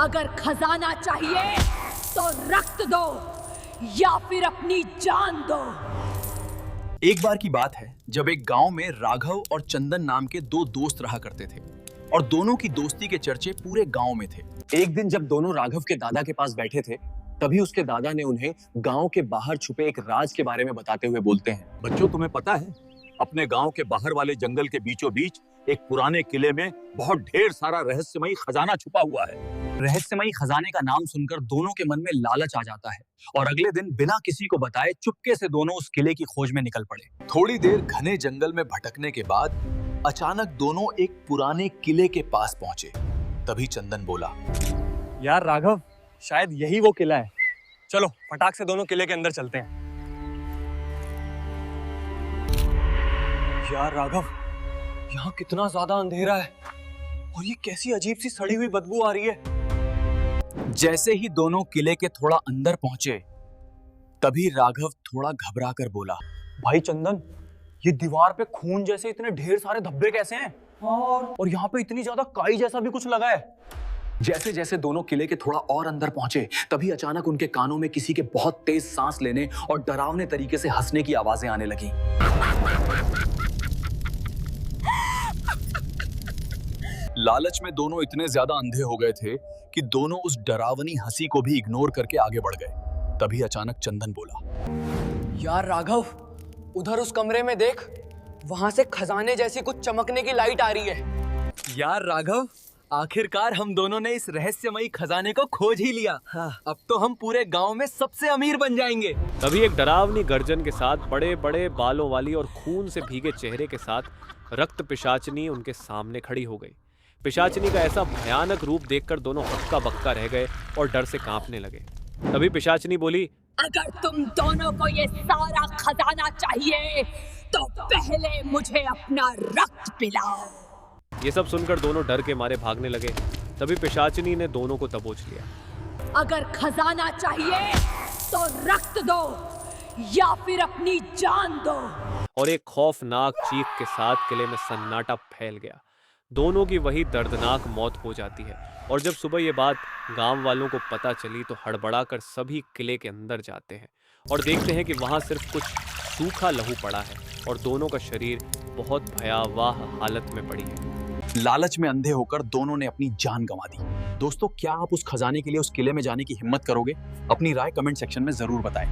अगर खजाना चाहिए तो रक्त दो या फिर अपनी जान दो। एक बार की बात है जब एक गांव में राघव और चंदन नाम के दो दोस्त रहा करते थे और दोनों की दोस्ती के चर्चे पूरे गांव में थे। एक दिन जब दोनों राघव के दादा के पास बैठे थे, तभी उसके दादा ने उन्हें गांव के बाहर छुपे एक राज के बारे में बताते हुए बोलते हैं, बच्चों, तुम्हें पता है अपने गांव के बाहर वाले जंगल के बीचों बीच एक पुराने किले में बहुत ढेर सारा रहस्यमयी खजाना छुपा हुआ है। रहस्यमयी खजाने का नाम सुनकर दोनों के मन में लालच आ जाता है और अगले दिन बिना किसी को बताए चुपके से दोनों उस किले की खोज में निकल पड़े। थोड़ी देर घने जंगल में भटकने के बाद अचानक दोनों एक पुराने किले के पास पहुंचे। तभी चंदन बोला, यार राघव, शायद यही वो किला है। चलो फटाक से दोनों किले के अंदर चलते हैं। यार राघव, यहाँ कितना ज्यादा अंधेरा है और ये कैसी अजीब सी सड़ी हुई बदबू आ रही है। जैसे ही दोनों किले के थोड़ा अंदर पहुंचे, तभी राघव थोड़ा घबरा कर बोला, भाई चंदन, ये दीवार पे खून जैसे इतने ढेर सारे धब्बे कैसे हैं? और यहाँ पे इतनी ज्यादा काई जैसा भी कुछ लगा है। जैसे जैसे दोनों किले के थोड़ा और अंदर पहुंचे, तभी अचानक उनके कानों में किसी के बहुत तेज सांस लेने और डरावने तरीके से हंसने की आवाजें आने लगी। लालच में दोनों इतने ज्यादा अंधे हो गए थे कि दोनों उस डरावनी हंसी को भी इग्नोर करके आगे बढ़ गए। तभी अचानक चंदन बोला, यार राघव, उधर उस कमरे में देख, वहां से खजाने जैसी कुछ चमकने की लाइट आ रही है। यार राघव, आखिरकार हम दोनों ने इस रहस्यमयी खजाने को खोज ही लिया। अब तो हम पूरे गांव में सबसे अमीर बन जाएंगे। तभी एक डरावनी गर्जन के साथ बड़े बड़े बालों वाली और खून से भीगे चेहरे के साथ रक्त पिशाचनी उनके सामने खड़ी हो गई। पिशाचनी का ऐसा भयानक रूप देखकर दोनों हक्का बक्का रह गए और डर से कांपने लगे। तभी पिशाचनी बोली, अगर तुम दोनों को ये सारा खजाना चाहिए तो पहले मुझे अपना रक्त पिलाओ। ये सब सुनकर दोनों डर के मारे भागने लगे। तभी पिशाचनी ने दोनों को दबोच लिया। अगर खजाना चाहिए तो रक्त दो या फिर अपनी जान दो। और एक खौफनाक चीख के साथ किले में सन्नाटा फैल गया। दोनों की वही दर्दनाक मौत हो जाती है। और जब सुबह ये बात गांव वालों को पता चली तो हड़बड़ाकर सभी किले के अंदर जाते हैं और देखते हैं कि वहां सिर्फ कुछ सूखा लहू पड़ा है और दोनों का शरीर बहुत भयावह हालत में पड़ी है। लालच में अंधे होकर दोनों ने अपनी जान गंवा दी। दोस्तों, क्या आप उस खजाने के लिए उस किले में जाने की हिम्मत करोगे? अपनी राय कमेंट सेक्शन में जरूर बताएं।